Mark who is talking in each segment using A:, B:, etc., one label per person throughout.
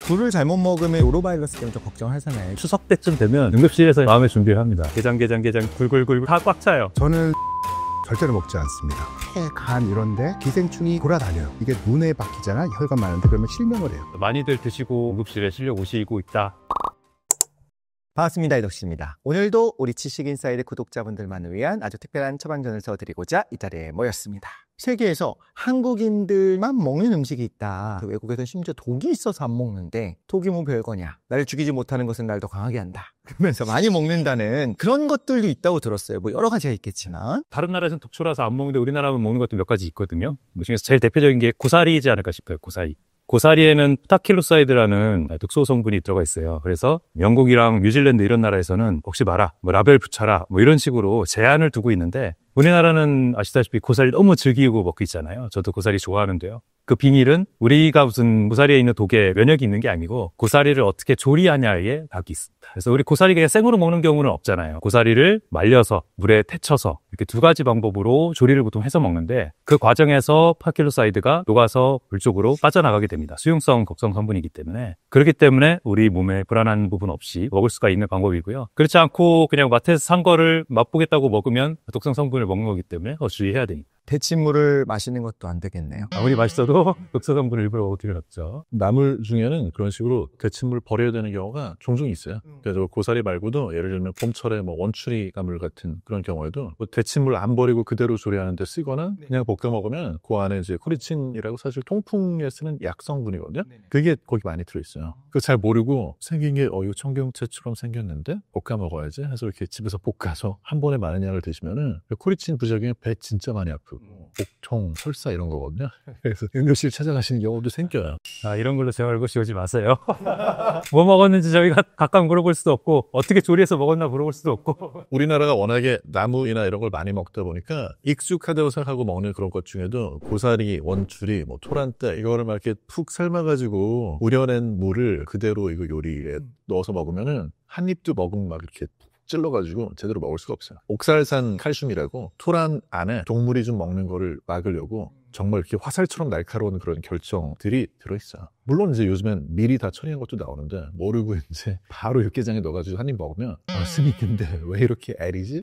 A: 굴을 잘못 먹으면 노로바이러스 때문에 좀 걱정하잖아요.
B: 추석 때쯤 되면 응급실에서 마음의 준비를 합니다. 게장 굴굴굴 다 꽉 차요.
C: 저는 절대로 먹지 않습니다. 폐, 간 이런데 기생충이 돌아다녀요. 이게 눈에 박히잖아. 혈관 많은데 그러면 실명을 해요.
B: 많이들 드시고 응급실에 실려 오시고 있다.
A: 반갑습니다. 이덕수입니다. 오늘도 우리 지식인사이드 구독자분들만을 위한 아주 특별한 처방전을 써드리고자 이 자리에 모였습니다. 세계에서 한국인들만 먹는 음식이 있다. 외국에서는 심지어 독이 있어서 안 먹는데 독이 뭐 별거냐. 나를 죽이지 못하는 것은 날 더 강하게 한다. 그러면서 많이 먹는다는 그런 것들도 있다고 들었어요. 뭐 여러 가지가 있겠지만.
B: 다른 나라에서는 독초라서 안 먹는데 우리나라만 먹는 것도 몇 가지 있거든요. 그 중에서 제일 대표적인 게 고사리이지 않을까 싶어요. 고사리. 고사리에는 타킬로사이드라는 독소 성분이 들어가 있어요. 그래서 영국이랑 뉴질랜드 이런 나라에서는 먹지 마라, 뭐 라벨 붙여라, 뭐 이런 식으로 제한을 두고 있는데 우리나라는 아시다시피 고사리 너무 즐기고 먹고 있잖아요. 저도 고사리 좋아하는데요. 그 비밀은 우리가 무슨 고사리에 있는 독에 면역이 있는 게 아니고 고사리를 어떻게 조리하냐에 답이 있습니다. 그래서 우리 고사리 그냥 생으로 먹는 경우는 없잖아요. 고사리를 말려서 물에 데쳐서 이렇게 두 가지 방법으로 조리를 보통 해서 먹는데 그 과정에서 파킬로사이드가 녹아서 물 쪽으로 빠져나가게 됩니다. 수용성 독성 성분이기 때문에. 그렇기 때문에 우리 몸에 불안한 부분 없이 먹을 수가 있는 방법이고요. 그렇지 않고 그냥 마트에서 산 거를 맛보겠다고 먹으면 독성 성분을 먹는 거기 때문에 더 주의해야 됩니다.
A: 데친물을 마시는 것도 안 되겠네요.
B: 아무리 맛있어도 독소 성분을 일부러 먹을 필요는 없죠.
D: 나물 중에는 그런 식으로 데친물 버려야 되는 경우가 종종 있어요. 그래서 고사리 말고도 예를 들면 봄철에 뭐 원추리 나물 같은 그런 경우에도 뭐 데친물 안 버리고 그대로 조리하는 데 쓰거나 그냥 볶아 먹으면 그 안에 이제 코리친이라고 사실 통풍에 쓰는 약 성분이거든요. 그게 거기 많이 들어있어요. 그거 잘 모르고 생긴 게 이거 청경채처럼 생겼는데 볶아 먹어야지 해서 이렇게 집에서 볶아서 한 번에 많은 양을 드시면은 코리친 부작용에 배 진짜 많이 아프고 복통, 설사 이런 거거든요. 그래서 응급실 찾아가시는 경우도 생겨요.
B: 이런 걸로 제 얼굴 씌우지 마세요. 뭐 먹었는지 저희가 가끔 물어볼 수도 없고 어떻게 조리해서 먹었나 물어볼 수도 없고.
D: 우리나라가 워낙에 나무이나 이런 걸 많이 먹다 보니까 익숙하다고 생각하고 먹는 그런 것 중에도 고사리, 원추리, 뭐 토란대 이거를 막 이렇게 푹 삶아가지고 우려낸 물을 그대로 이거 요리에 넣어서 먹으면은 한 입도 먹으면 막 이렇게 찔러가지고 제대로 먹을 수가 없어요. 옥살산 칼슘이라고 토란 안에 동물이 좀 먹는 거를 막으려고 정말 이렇게 화살처럼 날카로운 그런 결정들이 들어있어요. 물론 이제 요즘엔 미리 다 처리한 것도 나오는데 모르고 이제 바로 육개장에 넣어가지고 한 입 먹으면 스님 근데 왜 이렇게 애리지?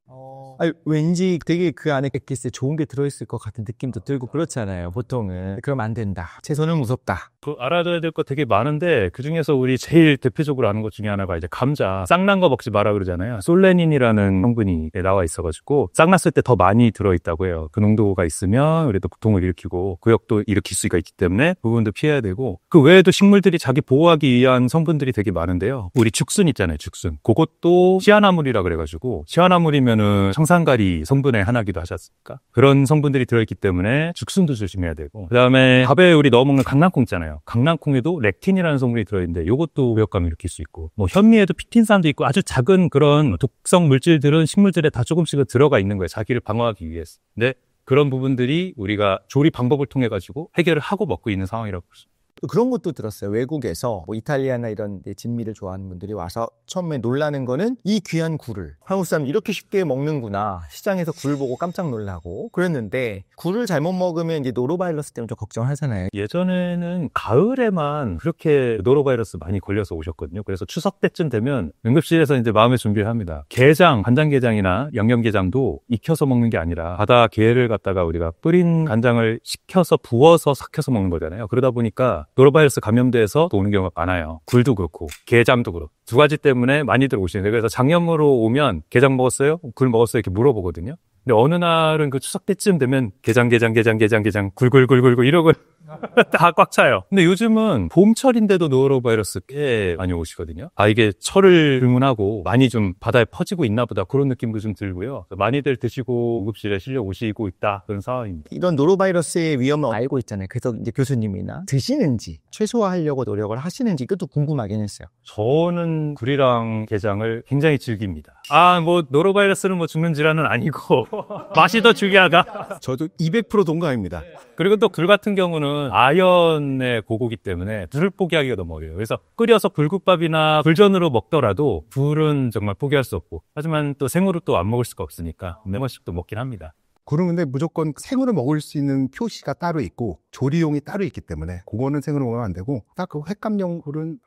A: 아니, 왠지 되게 그 안에 엑기스에 좋은 게 들어있을 것 같은 느낌도 들고 그렇잖아요. 보통은. 그러면 안 된다. 채소는 무섭다.
B: 알아둬야 될 거 되게 많은데 그중에서 우리 제일 대표적으로 아는 것 중에 하나가 이제 감자. 싹난 거 먹지 마라 그러잖아요. 솔레닌이라는 성분이 나와 있어가지고 싹났을 때 더 많이 들어있다고 해요. 그 농도가 있으면 우리도 고통을 일으키고 구역도 일으킬 수가 있기 때문에 그 부분도 피해야 되고 그 외에도 식물들이 자기 보호하기 위한 성분들이 되게 많은데요. 우리 죽순 있잖아요. 죽순. 그것도 시아나물이라 그래가지고 시아나물이면은 청산가리 성분의 하나기도 하셨습니까? 그런 성분들이 들어있기 때문에 죽순도 조심해야 되고 그 다음에 밥에 우리 넣어 먹는 강낭콩 있잖아요. 강낭콩에도 렉틴이라는 성분이 들어있는데 이것도 구역감을 일으킬 수 있고 뭐 현미에도 피틴산도 있고 아주 작은 그런 독성 물질들은 식물들에 다 조금씩은 들어가 있는 거예요. 자기를 방어하기 위해서. 근데 그런 부분들이 우리가 조리 방법을 통해 가지고 해결을 하고 먹고 있는 상황이라고 볼 수 있습니다.
A: 또 그런 것도 들었어요. 외국에서 뭐 이탈리아나 이런 진미를 좋아하는 분들이 와서 처음에 놀라는 거는 이 귀한 굴을 한국 사람 이렇게 쉽게 먹는구나. 시장에서 굴 보고 깜짝 놀라고 그랬는데 굴을 잘못 먹으면 이제 노로바이러스 때문에 좀 걱정하잖아요.
B: 예전에는 가을에만 그렇게 노로바이러스 많이 걸려서 오셨거든요. 그래서 추석 때쯤 되면 응급실에서 이제 마음의 준비를 합니다. 게장, 간장게장이나 양념게장도 익혀서 먹는 게 아니라 바다 게를 갖다가 우리가 뿌린 간장을 식혀서 부어서 삭혀서 먹는 거잖아요. 그러다 보니까 노로바이러스 감염돼서 또 오는 경우가 많아요. 굴도 그렇고 게장도 그렇고 두 가지 때문에 많이들 오시는데 그래서 장염으로 오면 게장 먹었어요? 굴 먹었어요? 이렇게 물어보거든요. 근데 어느 날은 그 추석 때쯤 되면 게장 굴굴굴굴 이러고 다 꽉 차요. 근데 요즘은 봄철인데도 노로바이러스 꽤 많이 오시거든요. 이게 철을 불문하고 많이 좀 바다에 퍼지고 있나 보다 그런 느낌도 좀 들고요. 많이들 드시고 응급실에 실려 오시고 있다 그런 상황입니다.
A: 이런 노로바이러스의 위험을 알고 있잖아요. 그래서 이제 교수님이나 드시는지 최소화하려고 노력을 하시는지 이것도 궁금하긴 했어요.
B: 저는 굴이랑 게장을 굉장히 즐깁니다. 뭐 노로바이러스는 뭐 죽는 질환은 아니고 맛이 더 중요하다.
C: 저도 200% 동감입니다.
B: 그리고 또 굴 같은 경우는 아연의 고고기 때문에 굴을 포기하기가 너무 어려워요. 그래서 끓여서 굴국밥이나 굴전으로 먹더라도 굴은 정말 포기할 수 없고 하지만 또 생으로 또 안 먹을 수가 없으니까 한 번씩 또 먹긴 합니다.
C: 굴은 근데 무조건 생으로 먹을 수 있는 표시가 따로 있고 조리용이 따로 있기 때문에 그거는 생으로 먹으면 안 되고 딱 그 횟감용 굴은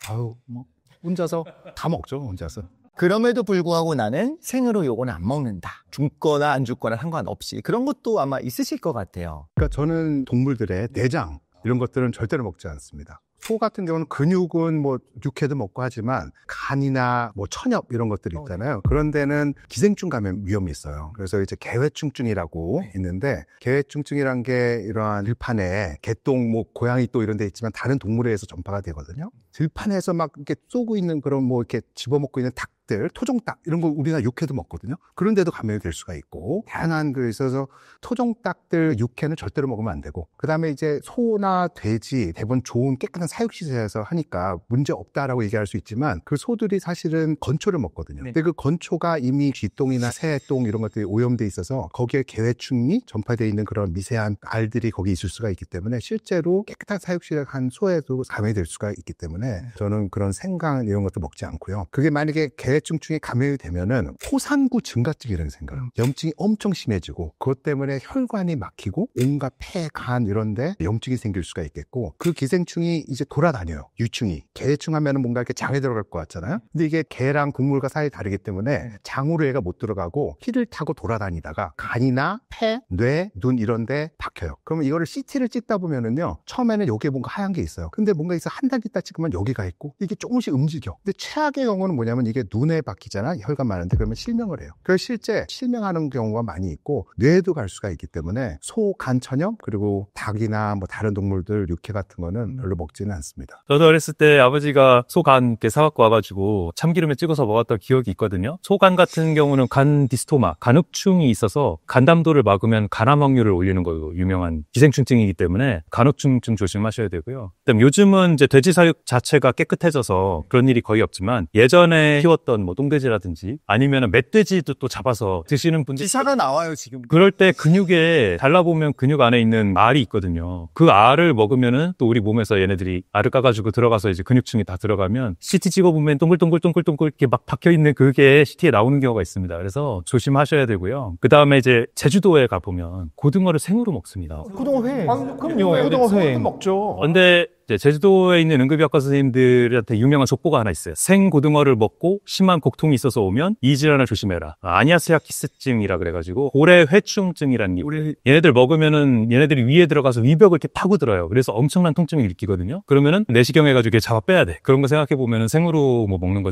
C: 뭐 혼자서 다 먹죠, 혼자서.
A: 그럼에도 불구하고 나는 생으로 요거는 안 먹는다. 죽거나 안 죽거나 상관없이. 그런 것도 아마 있으실 것 같아요.
C: 그러니까 저는 동물들의 내장 이런 것들은 절대로 먹지 않습니다. 소 같은 경우는 근육은 뭐 육회도 먹고 하지만 간이나 뭐 천엽 이런 것들이 있잖아요. 그런 데는 기생충 감염 위험이 있어요. 그래서 이제 개회충증이라고 있는데 개회충증이란 게 이러한 들판에 개똥, 뭐 고양이 또 이런 데 있지만 다른 동물에 의해서 전파가 되거든요. 들판에서 막 이렇게 쏘고 있는 그런 뭐 이렇게 집어먹고 있는 닭들, 토종닭 이런 거 우리가 육회도 먹거든요. 그런데도 감염이 될 수가 있고 다양한 그 있어서 토종닭들 육회는 절대로 먹으면 안 되고 그다음에 이제 소나 돼지 대부분 좋은 깨끗한 사육시설에서 하니까 문제 없다라고 얘기할 수 있지만 그 소들이 사실은 건초를 먹거든요. 근데 그 건초가 이미 쥐똥이나 새똥 이런 것들이 오염돼 있어서 거기에 개회충이 전파되어 있는 그런 미세한 알들이 거기 있을 수가 있기 때문에 실제로 깨끗한 사육시설 한 소에도 감염이 될 수가 있기 때문에 저는 그런 생강 이런 것도 먹지 않고요. 그게 만약에 개회충증에 감염이 되면은 포상구 증가증 이런 생각, 염증이 엄청 심해지고 그것 때문에 혈관이 막히고 온갖 폐, 간 이런데 염증이 생길 수가 있겠고 그 기생충이 이제 돌아다녀요. 유충이 개회충 하면은 뭔가 이렇게 장에 들어갈 것 같잖아요. 근데 이게 개랑 곡물과 사이 다르기 때문에 장으로 얘가 못 들어가고 피를 타고 돌아다니다가 간이나 폐, 뇌, 눈 이런데 박혀요. 그러면 이거를 CT를 찍다 보면은요 처음에는 여기에 뭔가 하얀 게 있어요. 근데 뭔가 있어 한 달 있다 찍으면 여기가 있고 이게 조금씩 움직여. 근데 최악의 경우는 뭐냐면 이게 눈에 박히잖아. 혈관 많은데 그러면 실명을 해요. 그래서 실제 실명하는 경우가 많이 있고 뇌에도 갈 수가 있기 때문에 소, 간, 천엽 그리고 닭이나 뭐 다른 동물들 육회 같은 거는 별로 먹지는 않습니다.
B: 저도 어렸을 때 아버지가 소간 이렇게 사갖고 와가지고 참기름에 찍어서 먹었던 기억이 있거든요. 소간 같은 경우는 간 디스토마, 간흡충이 있어서 간담도를 막으면 간암 확률을 올리는 걸로 유명한 기생충증이기 때문에 간흡충증 조심하셔야 되고요. 그다음 요즘은 이제 돼지 사육 자체가 깨끗해져서 그런 일이 거의 없지만 예전에 키웠던 뭐 똥돼지라든지 아니면 멧돼지도 또 잡아서 드시는 분들
A: 기사가 나와요 지금.
B: 그럴 때 근육에 달라보면 근육 안에 있는 알이 있거든요. 그 알을 먹으면은 또 우리 몸에서 얘네들이 알을 까가지고 들어가서 이제 근육층이 다 들어가면 CT 찍어보면 동글동글동글동글 이렇게 막 박혀있는 그게 CT에 나오는 경우가 있습니다. 그래서 조심하셔야 되고요. 그 다음에 이제 제주도에 가보면 고등어를 생으로 먹습니다.
A: 고등어회.
C: 그럼요. 고등어회 먹죠.
B: 근데 이제 제주도에 있는 응급의학과 선생님들한테 유명한 족보가 하나 있어요. 생고등어를 먹고 심한 곡통이 있어서 오면 이 질환을 조심해라. 아니아스야키스증이라 그래가지고 고래회충증이라는 게 얘네들 먹으면은 얘네들이 위에 들어가서 위벽을 이렇게 파고들어요. 그래서 엄청난 통증을 일으키거든요. 그러면은 내시경해가지고 이렇게 잡아 빼야 돼. 그런 거 생각해 보면은 생으로 뭐 먹는 거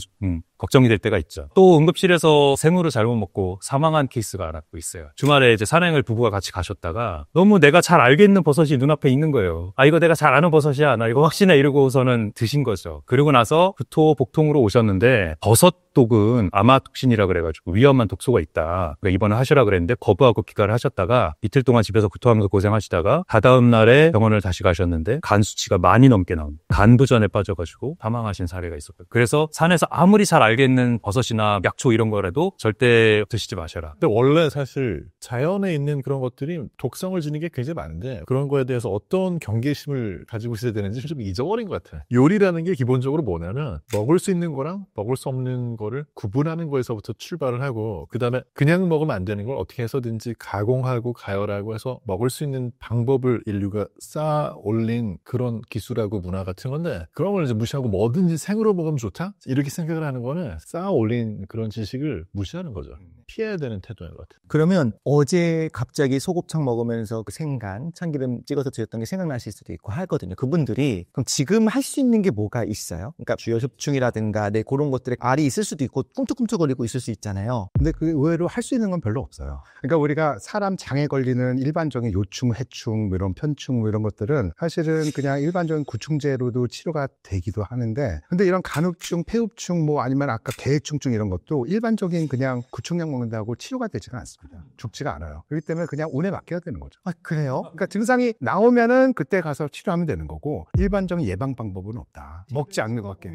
B: 걱정이 될 때가 있죠. 또 응급실에서 생으로 잘못 먹고 사망한 케이스가 하나 또 있어요. 주말에 이제 산행을 부부가 같이 가셨다가 너무 내가 잘 알겠는 버섯이 눈앞에 있는 거예요. 아 이거 내가 잘 아는 버섯이야. 나 이거 확신해 이러고서는 드신 거죠. 그리고 나서 구토 복통으로 오셨는데 버섯독은 아마톡신이라 그래가지고 위험한 독소가 있다. 그러니까 입원을 하시라 그랬는데 거부하고 귀가를 하셨다가 이틀 동안 집에서 구토하면서 고생하시다가 다다음 날에 병원을 다시 가셨는데 간 수치가 많이 넘게 나옵니다. 간부전에 빠져가지고 사망하신 사례가 있었고요. 그래서 산에서 아무리 잘 알겠는 버섯이나 약초 이런 거라도 절대 드시지 마셔라.
D: 근데 원래 사실 자연에 있는 그런 것들이 독성을 지닌 게 굉장히 많은데 그런 거에 대해서 어떤 경계심을 가지고 있어야 되는지 좀 잊어버린 것 같아요. 요리라는 게 기본적으로 뭐냐면 먹을 수 있는 거랑 먹을 수 없는 거를 구분하는 거에서부터 출발을 하고 그 다음에 그냥 먹으면 안 되는 걸 어떻게 해서든지 가공하고 가열하고 해서 먹을 수 있는 방법을 인류가 쌓아 올린 그런 기술하고 문화 같은 건데 그런 걸 이제 무시하고 뭐든지 생으로 먹으면 좋다? 이렇게 생각을 하는 거는 쌓아 올린 그런 지식을 무시하는 거죠. 피해야 되는 태도인 것 같아요.
A: 그러면 어제 갑자기 소곱창 먹으면서 그 생간, 참기름 찍어서 드셨던 게 생각나실 수도 있고 하거든요. 그분들이 그럼 지금 할 수 있는 게 뭐가 있어요? 그러니까 주요흡충이라든가 그런 것들에 알이 있을 수도 있고 꿈틀꿈틀거리고 있을 수 있잖아요.
C: 근데 그 의외로 할 수 있는 건 별로 없어요. 그러니까 우리가 사람 장에 걸리는 일반적인 요충, 해충, 뭐 이런 편충 뭐 이런 것들은 사실은 그냥 일반적인 구충제로도 치료가 되기도 하는데 근데 이런 간흡충, 폐흡충 뭐 아니면 아까 개해충증 이런 것도 일반적인 그냥 구충약 먹는다고 치료가 되지가 않습니다. 죽지가 않아요. 그렇기 때문에 그냥 운에 맡겨야 되는 거죠.
A: 아, 그래요?
C: 그러니까 증상이 나오면은 그때 가서 치료하면 되는 거고 일반적인 예방 방법은 없다. 먹지 않는 것밖에.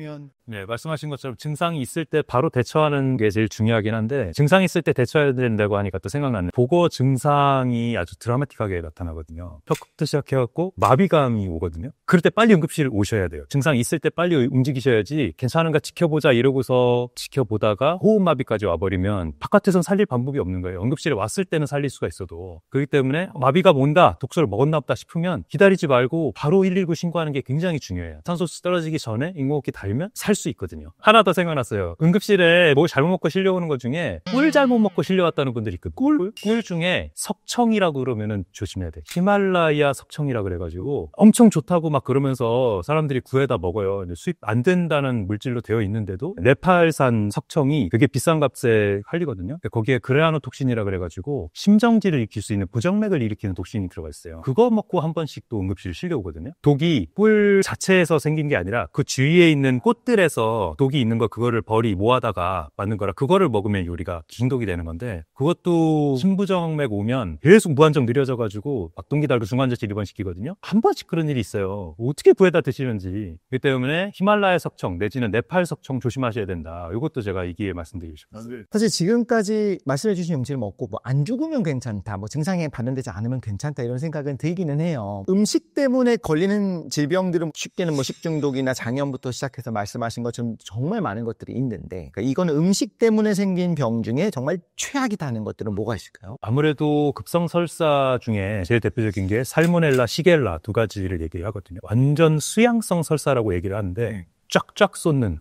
B: 네, 말씀하신 것처럼 증상이 있을 때 바로 대처하는 게 제일 중요하긴 한데 증상이 있을 때 대처해야 된다고 하니까 또 생각나는 보고 증상이 아주 드라마틱하게 나타나거든요. 턱부터 시작해갖고 마비감이 오거든요. 그럴 때 빨리 응급실 오셔야 돼요. 증상이 있을 때 빨리 움직이셔야지 괜찮은가 지켜보자 이러고서 지켜보다가 호흡마비까지 와버리면 바깥에선 살릴 방법이 없는 거예요. 응급실에 왔을 때는 살릴 수가 있어도. 그렇기 때문에 마비가 온다, 독소를 먹었나 보다 싶으면 기다리지 말고 바로 119 신고하는 게 굉장히 중요해요. 산소수 떨어지기 전에 인공호흡기 달면 살 수 있거든요. 하나 더 생각났어요. 응급실에 뭘 잘못 먹고 실려오는 것 중에 꿀 잘못 먹고 실려왔다는 분들이 있거든요. 꿀 중에 석청이라고 그러면은 조심해야 돼. 히말라야 석청이라 그래가지고 엄청 좋다고 막 그러면서 사람들이 구해다 먹어요. 수입 안 된다는 물질로 되어 있는데도 네팔산 석청이 되게 비싼 값에 팔리거든요. 거기에 그레아노톡신이라 그래가지고 심정지를 일으킬 수 있는 부정맥을 일으키는 독신이 들어가 있어요. 그거 먹고 한 번씩 또 응급실 실려오거든요. 독이 꿀 자체에서 생긴 게 아니라 그 주위에 있는 꽃들에서 독이 있는 거 그거를 벌이 모아다가 만든 거라 그거를 먹으면 우리가 중독이 되는 건데 그것도 심부정맥 오면 계속 무한정 느려져가지고 막동기 달고 중환자실 입원시키거든요. 한 번씩 그런 일이 있어요. 어떻게 구해다 드시는지. 그렇기 때문에 히말라야 석청 내지는 네팔 석청 조심하셔야 된다. 이것도 제가 이 기회에 말씀드리고 싶습니다.
A: 사실 지금까지 말씀해 주신 음식을 먹고 뭐 안 죽으면 괜찮다, 뭐 증상에 반응되지 않으면 괜찮다 이런 생각은 들기는 해요. 음식 때문에 걸리는 질병들은 쉽게는 뭐 식중독이나 장염부터 시작해서 말씀하신 것처럼 정말 많은 것들이 있는데 그러니까 이거는 음식 때문에 생긴 병 중에 정말 최악이다 하는 것들은 뭐가 있을까요?
B: 아무래도 급성 설사 중에 제일 대표적인 게 살모넬라, 시겔라 두 가지를 얘기하거든요. 완전 수양성 설사라고 얘기를 하는데 쫙쫙 쏟는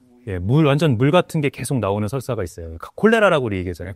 B: 완전 물 같은 게 계속 나오는 설사가 있어요. 콜레라라고 우리 얘기하잖아요.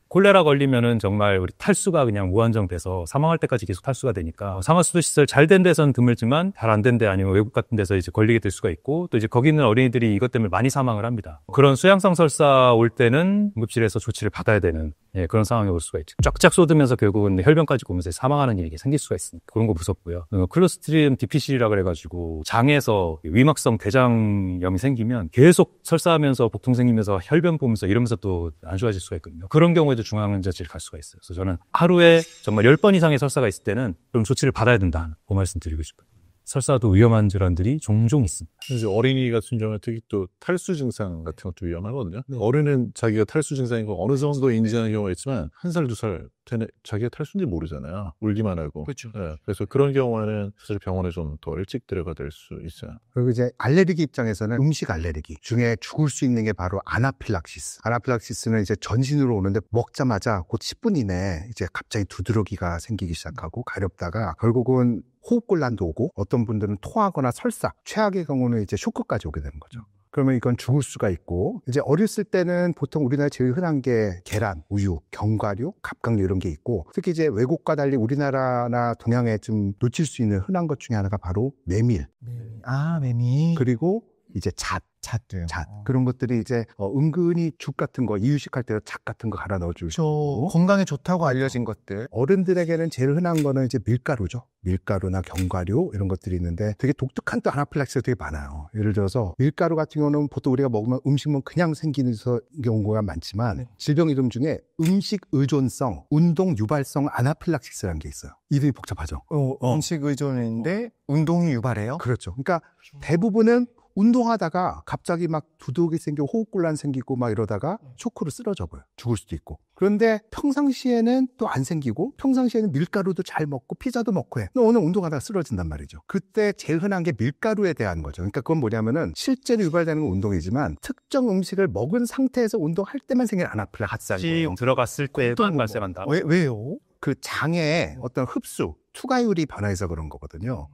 B: 콜레라 걸리면은 정말 우리 탈수가 그냥 무한정 돼서 사망할 때까지 계속 탈수가 되니까 상하수도시설 잘 된 데서는 드물지만 잘 안 된 데 아니면 외국 같은 데서 이제 걸리게 될 수가 있고 또 이제 거기 있는 어린이들이 이것 때문에 많이 사망을 합니다. 그런 수양성 설사 올 때는 응급실에서 조치를 받아야 되는 그런 상황이 올 수가 있죠. 쫙쫙 쏟으면서 결국은 혈변까지 오면서 사망하는 일이 생길 수가 있습니다. 그런 거 무섭고요. 클로스트리디움 디피실이라 그래가지고 장에서 위막성 대장염이 생기면 계속 설사하면서 복통 생기면서 혈변 보면서 이러면서 또 안 좋아질 수가 있거든요. 그런 경우에도 중앙응급실 갈 수가 있어요. 그래서 저는 하루에 정말 10번 이상의 설사가 있을 때는 좀 조치를 받아야 된다. 그 말씀 드리고 싶어요. 설사도 위험한 질환들이 종종 있습니다.
D: 이제 어린이 같은 경우에 특히 또 탈수 증상 같은 것도 위험하거든요. 어른은 자기가 탈수 증상인 거 어느 정도 인지하는 경우가 있지만 1살, 2살 되는 자기가 탈수인지 모르잖아요. 울기만 하고.
A: 그렇죠.
D: 그래서 그런 경우에는 사실 병원에 좀 더 일찍 데려가 될 수 있어요.
C: 그리고 이제 알레르기 입장에서는 음식 알레르기 중에 죽을 수 있는 게 바로 아나필락시스. 아나필락시스는 이제 전신으로 오는데 먹자마자 곧 10분 이내에 이제 갑자기 두드러기가 생기기 시작하고 가렵다가 결국은 호흡곤란도 오고 어떤 분들은 토하거나 설사, 최악의 경우는 이제 쇼크까지 오게 되는 거죠. 그러면 이건 죽을 수가 있고 이제 어렸을 때는 보통 우리나라에 제일 흔한 게 계란, 우유, 견과류, 갑각류 이런 게 있고 특히 이제 외국과 달리 우리나라나 동양에 좀 놓칠 수 있는 흔한 것 중에 하나가 바로 메밀.
A: 메밀.
C: 그리고 이제
A: 잣도요.
C: 그런 것들이 이제 은근히 죽 같은 거 이유식 할 때 잣 같은 거 갈아 넣어줄 수 있고
A: 건강에 좋다고 알려진 것들.
C: 어른들에게는 제일 흔한 거는 이제 밀가루죠. 밀가루나 견과류 이런 것들이 있는데 되게 독특한 또 아나필락시가 되게 많아요. 예를 들어서 밀가루 같은 경우는 보통 우리가 먹으면 음식물 그냥 생기는 경우가 많지만 질병 이름 중에 음식 의존성, 운동 유발성 아나필락시스라는 게 있어요. 이름이 복잡하죠.
A: 음식 의존인데 운동이 유발해요?
C: 그렇죠. 그러니까 대부분은 운동하다가 갑자기 막 두드러기 생기고 호흡곤란 생기고 막 이러다가 쇼크로 쓰러져 버려요. 죽을 수도 있고. 그런데 평상시에는 또 안 생기고 평상시에는 밀가루도 잘 먹고 피자도 먹고 해. 오늘 운동하다가 쓰러진단 말이죠. 그때 제일 흔한 게 밀가루에 대한 거죠. 그러니까 그건 뭐냐면은 실제로 유발되는 건 운동이지만 특정 음식을 먹은 상태에서 운동할 때만 생기는 아나필락시스.
B: 들어갔을 때만 발생한다.
C: 왜요? 그 장의 어떤 흡수, 투과율이 변화해서 그런 거거든요.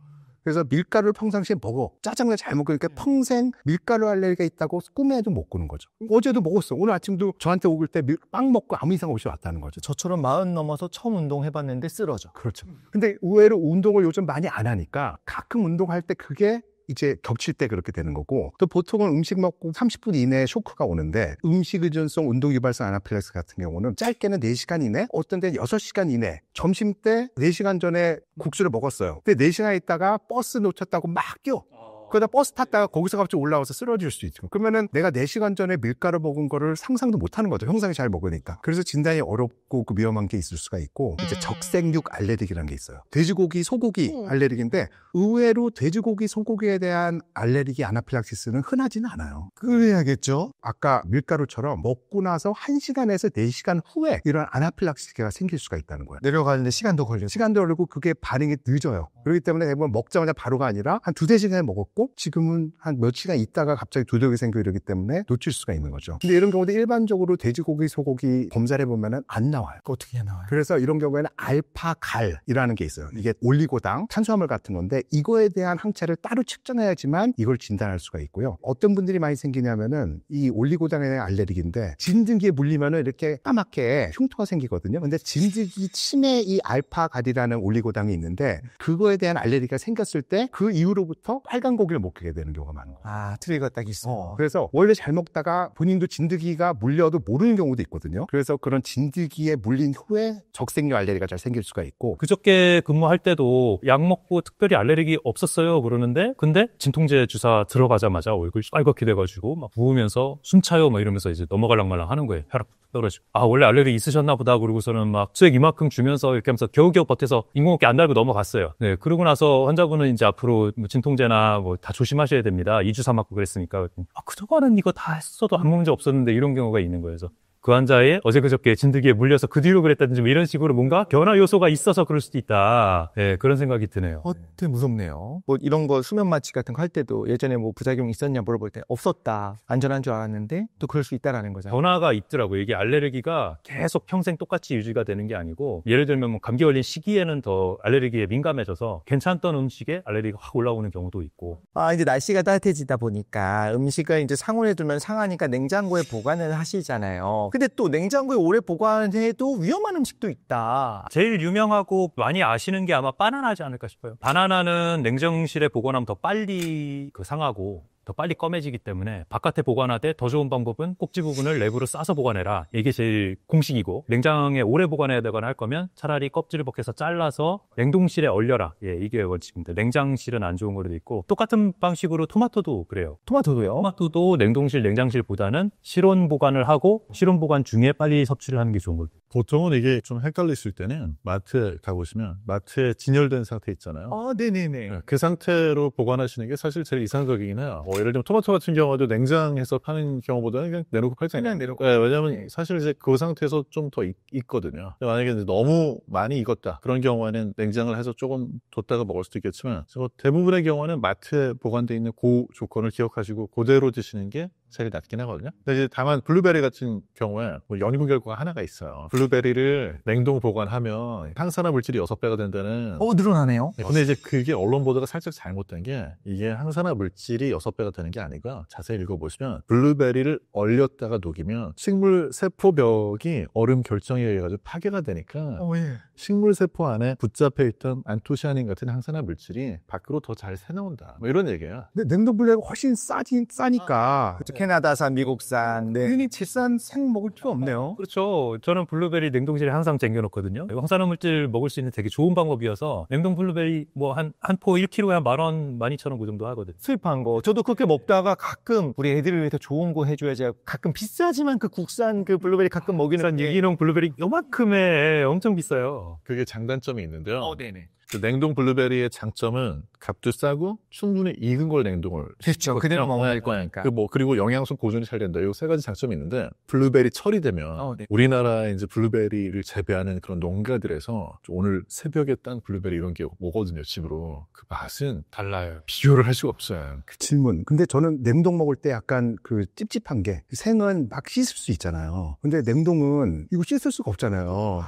C: 그래서 밀가루를 평상시에 먹어. 짜장면 잘 먹으니까 평생 밀가루 알레르기가 있다고 꿈에도 못 꾸는 거죠. 어제도 먹었어. 오늘 아침도 저한테 오길 때 빵 먹고 아무 이상 없이 왔다는 거죠.
A: 저처럼 40 넘어서 처음 운동해봤는데 쓰러져.
C: 그렇죠. 근데 의외로 운동을 요즘 많이 안 하니까 가끔 운동할 때 그게 이제 겹칠 때 그렇게 되는 거고 또 보통은 음식 먹고 30분 이내에 쇼크가 오는데 음식 의존성 운동 유발성 아나필락시스 같은 경우는 짧게는 4시간 이내 어떤 데는 6시간 이내 점심 때 4시간 전에 국수를 먹었어요. 근데 4시간 있다가 버스 놓쳤다고 막 뛰어. 그러다 버스 탔다가 거기서 갑자기 올라와서 쓰러질 수 있죠. 그러면은 내가 4시간 전에 밀가루 먹은 거를 상상도 못 하는 거죠. 형상이 잘 먹으니까. 그래서 진단이 어렵고 그 위험한 게 있을 수가 있고, 이제 적색육 알레르기라는 게 있어요. 돼지고기, 소고기 알레르기인데 의외로 돼지고기, 소고기에 대한 알레르기 아나필락시스는 흔하지는 않아요.
A: 그래야겠죠.
C: 아까 밀가루처럼 먹고 나서 1시간에서 4시간 후에 이런 아나필락시스가 생길 수가 있다는 거예요.
A: 내려가는데 시간도 걸리고.
C: 시간도 걸리고 그게 반응이 늦어요. 그렇기 때문에 대부분 먹자마자 바로가 아니라 한 2-3시간에 먹었고 지금은 한 몇 시간 있다가 갑자기 두드러기 생기고 이러기 때문에 놓칠 수가 있는 거죠. 근데 이런 경우도 일반적으로 돼지고기, 소고기 검사를 해보면 안 나와요.
A: 어떻게 해야 나와요?
C: 그래서 이런 경우에는 알파갈이라는 게 있어요. 이게 올리고당, 탄수화물 같은 건데 이거에 대한 항체를 따로 측정해야지만 이걸 진단할 수가 있고요. 어떤 분들이 많이 생기냐면은 이 올리고당에 대한 알레르기인데 진드기에 물리면은 이렇게 까맣게 흉터가 생기거든요. 근데 진드기 침에 이 알파갈이라는 올리고당이 있는데 그거에 대한 알레르기가 생겼을 때 그 이후로부터 빨간 고기를 먹게 되는 경우가 많아요.
A: 아, 트리거 딱 있어.
C: 그래서 원래 잘 먹다가 본인도 진드기가 물려도 모르는 경우도 있거든요. 그래서 그런 진드기에 물린 후에 적색류 알레르기가 잘 생길 수가 있고
B: 그저께 근무할 때도 약 먹고 특별히 알레르기 없었어요 그러는데 근데 진통제 주사 들어가자마자 얼굴이 빨갛게 돼가지고 막 부으면서 숨 차요 막 이러면서 이제 넘어갈랑 말랑 하는 거예요. 혈압 떨어지고. 아 원래 알레르기 있으셨나 보다. 그러고서는 막 수액 이만큼 주면서 이렇게 하면서 겨우겨우 버텨서 인공호흡기 안 달고 넘어갔어요. 네, 그러고 나서 환자분은 이제 앞으로 뭐 진통제나 뭐 다 조심하셔야 됩니다. 2주사 맞고 그랬으니까. 아 그동안은 이거 다 했어도 아무 문제 없었는데 이런 경우가 있는 거예요. 그래서 그 환자의 어제 그저께 진드기에 물려서 그 뒤로 그랬다든지 뭐 이런 식으로 뭔가 변화 요소가 있어서 그럴 수도 있다. 네, 그런 생각이 드네요.
A: 되게 무섭네요. 뭐 이런 거 수면 마취 같은 거 할 때도 예전에 뭐 부작용 있었냐 물어볼 때 없었다. 안전한 줄 알았는데 또 그럴 수 있다라는 거잖아요.
B: 변화가 있더라고요. 이게 알레르기가 계속 평생 똑같이 유지가 되는 게 아니고 예를 들면 뭐 감기 걸린 시기에는 더 알레르기에 민감해져서 괜찮던 음식에 알레르기가 확 올라오는 경우도 있고.
A: 아, 이제 날씨가 따뜻해지다 보니까 음식을 이제 상온에 두면 상하니까 냉장고에 보관을 하시잖아요. 근데 또 냉장고에 오래 보관해도 위험한 음식도 있다.
B: 제일 유명하고 많이 아시는 게 아마 바나나지 않을까 싶어요. 바나나는 냉장실에 보관하면 더 빨리 상하고 더 빨리 검해지기 때문에 바깥에 보관하되 더 좋은 방법은 꼭지 부분을 랩으로 싸서 보관해라. 이게 제일 공식이고 냉장에 오래 보관해야 되거나 할 거면 차라리 껍질을 벗겨서 잘라서 냉동실에 얼려라. 예, 이게 원칙입니다. 냉장실은 안 좋은 거로 있고 똑같은 방식으로 토마토도 그래요.
A: 토마토도요?
B: 토마토도 냉동실, 냉장실보다는 실온 보관을 하고 실온 보관 중에 빨리 섭취를 하는 게 좋은 거예요.
D: 보통은 이게 좀 헷갈리실 때는 마트에 가보시면 마트에 진열된 상태 있잖아요.
A: 아, 네네네.
D: 그 상태로 보관하시는 게 사실 제일 이상적이긴 해요. 예를 들면 토마토 같은 경우도 냉장해서 파는 경우보다는 그냥 내놓고 팔잖아요.
A: 그냥 내놓고.
D: 네, 왜냐하면 사실 이제 그 상태에서 좀 더 익거든요. 만약에 이제 너무 많이 익었다 그런 경우에는 냉장을 해서 조금 뒀다가 먹을 수도 있겠지만 대부분의 경우는 마트에 보관되어 있는 그 조건을 기억하시고 그대로 드시는 게 제일 낫긴 하거든요. 근데 이제 다만 블루베리 같은 경우에 뭐 연구 결과가 하나가 있어요. 블루베리를 냉동 보관하면 항산화 물질이 6배가 된다는.
A: 늘어나네요.
D: 근데 이제 그게 언론 보도가 살짝 잘못된 게 이게 항산화 물질이 6배가 되는 게 아니고요. 자세히 읽어보시면 블루베리를 얼렸다가 녹이면 식물 세포벽이 얼음 결정에 의해 가지고 파괴가 되니까
A: 예.
D: 식물 세포 안에 붙잡혀 있던 안토시아닌 같은 항산화 물질이 밖으로 더 잘 새나온다. 뭐 이런 얘기예요.
C: 근데 냉동 블루베리가 훨씬 싸니까
A: 캐나다산, 미국산. 네.
C: 괜히 비싼 생 먹을 필요 없네요.
B: 그렇죠. 저는 블루베리 냉동실에 항상 쟁여놓거든요. 항산화 물질 먹을 수 있는 되게 좋은 방법이어서 냉동 블루베리 뭐 한 포 1kg에 한 10,000원, 12,000원 그 정도 하거든요.
A: 수입한 거. 저도 그렇게 먹다가 가끔 우리 애들을 위해서 좋은 거 해줘야지. 가끔 비싸지만 그 국산 그 블루베리 가끔 먹이는.
B: 국산 유기농 블루베리 요만큼에 엄청 비싸요.
D: 그게 장단점이 있는데요.
A: 네네.
D: 그 냉동 블루베리의 장점은 값도 싸고 충분히 익은 걸 냉동을
A: 그렇죠. 그대로 먹을
D: 네.
A: 거니까.
D: 그리고 영양소 보존이 잘 된다. 이 3가지 장점이 있는데 블루베리 철이 되면
A: 네.
D: 우리나라에 이제 블루베리를 재배하는 그런 농가들에서 오늘 새벽에 딴 블루베리 이런 게 오거든요, 집으로. 그 맛은 달라요. 비교를 할 수가 없어요.
C: 질문. 근데 저는 냉동 먹을 때 약간 그 찝찝한 게 생은 막 씻을 수 있잖아요. 근데 냉동은 이거 씻을 수가 없잖아요.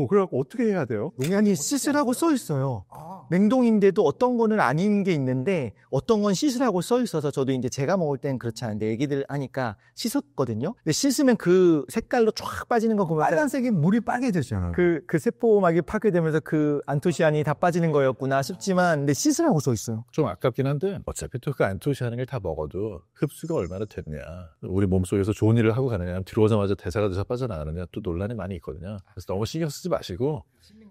C: 그래갖고 어떻게 해야 돼요?
A: 아니, 씻으라고 써 있어요. 냉동인데도 어떤 거는 아닌 게 있는데 어떤 건 씻으라고 써 있어서 저도 이제 제가 먹을 땐 그렇지 않은데 애기들 하니까 씻었거든요. 근데 씻으면 그 색깔로 쫙 빠지는 거 보면
C: 빨간색이 물이 빨개지잖아요.
A: 그 세포막이 파괴되면서 그 안토시아닌이 다 빠지는 거였구나 싶지만 근데 씻으라고 써 있어요.
D: 좀 아깝긴 한데 어차피 또 그 안토시아닌을 다 먹어도 흡수가 얼마나 됐냐. 우리 몸속에서 좋은 일을 하고 가느냐, 들어오자마자 대사가 돼서 빠져나가느냐 또 논란이 많이 있거든요. 그래서 너무 신경 쓰지 마시고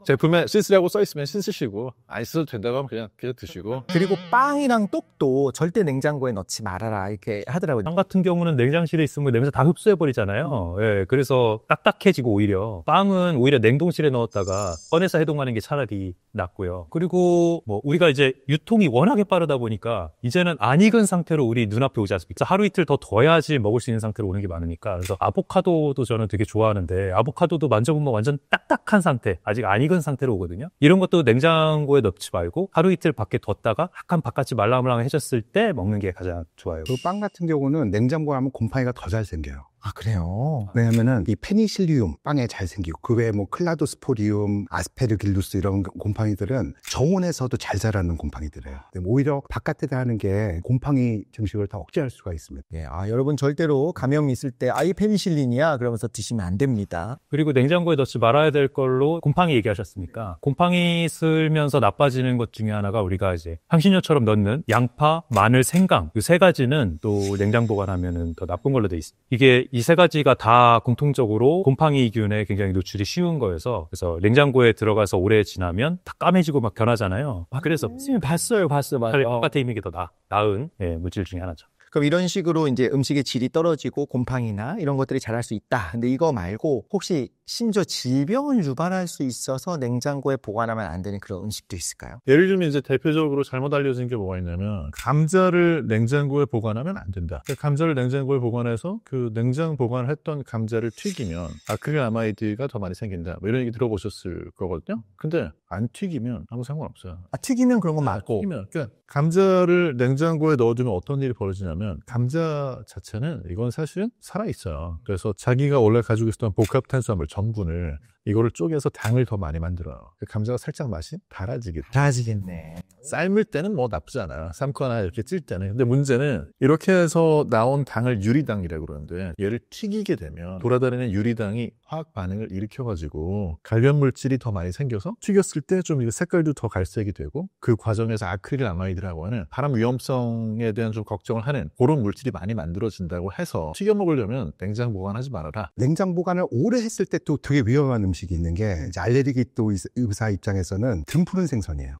D: 제품에 씻으라고 써 있으면 씻으시고 안 씻어도 된다고 하면 그냥 드시고.
A: 그리고 빵이랑 떡도 절대 냉장고에 넣지 말아라 이렇게 하더라고요.
B: 빵 같은 경우는 냉장실에 있으면 냄새 다 흡수해버리잖아요. 예, 그래서 딱딱해지고 오히려. 빵은 오히려 냉동실에 넣었다가 꺼내서 해동하는 게 차라리 낫고요. 그리고 뭐 우리가 이제 유통이 워낙에 빠르다 보니까 이제는 안 익은 상태로 우리 눈앞에 오지 않습니까? 하루 이틀 더 둬야지 먹을 수 있는 상태로 오는 게 많으니까. 그래서 아보카도도 저는 되게 좋아하는데 아보카도도 만져보면 완전 딱딱한 상태, 아직 안 익은 상태로 오거든요. 이런 것도 냉장고에 넣지 말고 하루 이틀 밖에 뒀다가 약간 바깥이 말랑말랑해졌을 때 먹는 게 가장 좋아요.
C: 그 빵 같은 경우는 냉장고 하면 곰팡이가 더 잘 생겨요.
A: 아, 그래요?
C: 왜냐면은 이 페니실리움 빵에 잘 생기고 그 외에 뭐 클라도스포리움, 아스페르길루스 이런 곰팡이들은 저온에서도 잘 자라는 곰팡이들이에요. 근데 오히려 바깥에다 하는 게 곰팡이 증식을 더 억제할 수가 있습니다.
A: 예, 여러분 절대로 감염이 있을 때 이 페니실린이야 그러면서 드시면 안 됩니다.
B: 그리고 냉장고에 넣지 말아야 될 걸로 곰팡이 얘기하셨으니까 곰팡이 쓸면서 나빠지는 것 중에 하나가 우리가 이제 향신료처럼 넣는 양파, 마늘, 생강 이 세 가지는 또 냉장 보관하면은 더 나쁜 걸로 돼 있어요. 이게 이 세 가지가 다 공통적으로 곰팡이균에 굉장히 노출이 쉬운 거여서 그래서 냉장고에 들어가서 오래 지나면 다 까매지고 막 변하잖아요. 그래서
A: 봤어요.
B: 차라리 바깥에 있는 게 더 나은 물질 중에 하나죠.
A: 그럼 이런 식으로 이제 음식의 질이 떨어지고 곰팡이나 이런 것들이 자랄 수 있다. 근데 이거 말고 혹시 심지어 질병을 유발할 수 있어서 냉장고에 보관하면 안 되는 그런 음식도 있을까요?
D: 예를 들면 이제 대표적으로 잘못 알려진 게 뭐가 있냐면 감자를 냉장고에 보관하면 안 된다. 감자를 냉장고에 보관해서 그 냉장 보관을 했던 감자를 튀기면 아크릴아마이드가 더 많이 생긴다. 뭐 이런 얘기 들어보셨을 거거든요. 근데 안 튀기면 아무 상관없어요.
A: 튀기면 그런 건 맞고.
D: 튀기면 그러니까 감자를 냉장고에 넣어두면 어떤 일이 벌어지냐면 감자 자체는 이건 사실은 살아있어요. 그래서 자기가 원래 가지고 있었던 복합탄수화물 전분을 이거를 쪼개서 당을 더 많이 만들어요. 감자가 살짝 맛이
A: 달아지겠네.
D: 삶을 때는 뭐 나쁘지 않아요. 삶거나 이렇게 찔 때는. 근데 문제는 이렇게 해서 나온 당을 유리당이라고 그러는데 얘를 튀기게 되면 돌아다니는 유리당이 화학 반응을 일으켜가지고 갈변 물질이 더 많이 생겨서 튀겼을 때 좀 색깔도 더 갈색이 되고 그 과정에서 아크릴아마이드라고 하는 발암 위험성에 대한 좀 걱정을 하는 그런 물질이 많이 만들어진다고 해서 튀겨 먹으려면 냉장 보관하지 말아라.
C: 냉장 보관을 오래 했을 때 또 되게 위험한 음식이 있는 게 이제 알레르기 또 의사 입장에서는 등푸른 생선이에요.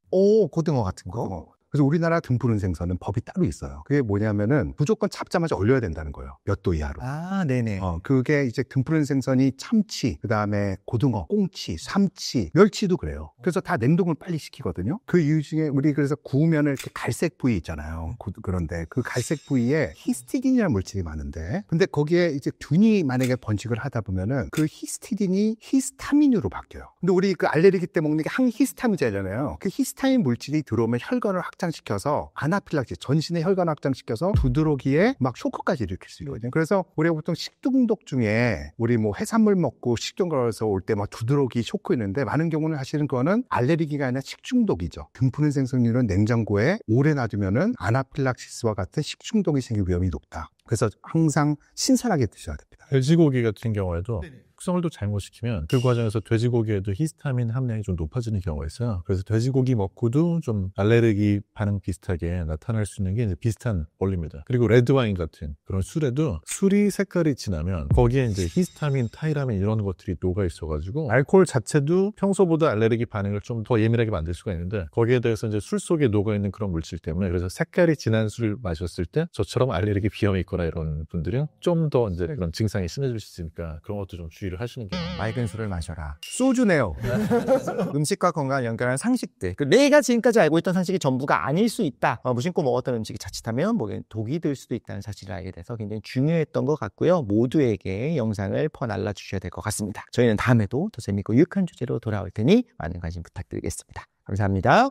A: 고등어 같은 거?
C: 고등어. 그래서 우리나라 등푸른 생선은 법이 따로 있어요. 그게 뭐냐면은 무조건 잡자마자 얼려야 된다는 거예요. 몇 도 이하로.
A: 네네.
C: 그게 이제 등푸른 생선이 참치, 그 다음에 고등어, 꽁치, 삼치, 멸치도 그래요. 그래서 다 냉동을 빨리 시키거든요. 그 이유 중에 우리 그래서 구우면 이렇게 갈색 부위 있잖아요. 그런데 그 갈색 부위에 히스티딘이라는 물질이 많은데, 근데 거기에 이제 균이 만약에 번식을 하다 보면은 그 히스티딘이 히스타민으로 바뀌어요. 근데 우리 그 알레르기 때 먹는 게 항히스타민제잖아요. 그 히스타민 물질이 들어오면 혈관을 확장시켜서 아나필락시, 전신의 혈관 확장시켜서 두드러기에 막 쇼크까지 일으킬 수 있거든요. 그래서 우리가 보통 식중독 중에 우리 뭐 해산물 먹고 식중 걸어서 올 때 막 두드러기 쇼크 있는데 많은 경우는 사실은 그거는 알레르기가 아니라 식중독이죠. 등푸른 생선류는 냉장고에 오래 놔두면은 아나필락시스와 같은 식중독이 생길 위험이 높다. 그래서 항상 신선하게 드셔야 됩니다.
D: 돼지고기 같은 경우에도 숙성을 또 잘못 시키면 그 과정에서 돼지고기에도 히스타민 함량이 좀 높아지는 경우가 있어요. 그래서 돼지고기 먹고도 좀 알레르기 반응 비슷하게 나타날 수 있는 게 이제 비슷한 원리입니다. 그리고 레드와인 같은 그런 술에도 술이 색깔이 진하면 거기에 이제 히스타민, 타이라민 이런 것들이 녹아 있어가지고 알코올 자체도 평소보다 알레르기 반응을 좀 더 예민하게 만들 수가 있는데 거기에 대해서 이제 술 속에 녹아 있는 그런 물질 때문에 그래서 색깔이 진한 술을 마셨을 때 저처럼 알레르기 비염이 있거나 이런 분들은 좀 더 이제 그런 증상이 심해질 수 있으니까 그런 것도 좀 주의를 하시는 게
A: 맑은 술을 마셔라. 소주네요. 음식과 건강을 연결하는 상식들. 내가 지금까지 알고 있던 상식이 전부가 아닐 수 있다. 무심코 먹었던 음식이 자칫하면 독이 될 수도 있다는 사실을 알게 돼서 굉장히 중요했던 것 같고요. 모두에게 영상을 퍼날라 주셔야 될 것 같습니다. 저희는 다음에도 더 재밌고 유익한 주제로 돌아올 테니 많은 관심 부탁드리겠습니다. 감사합니다.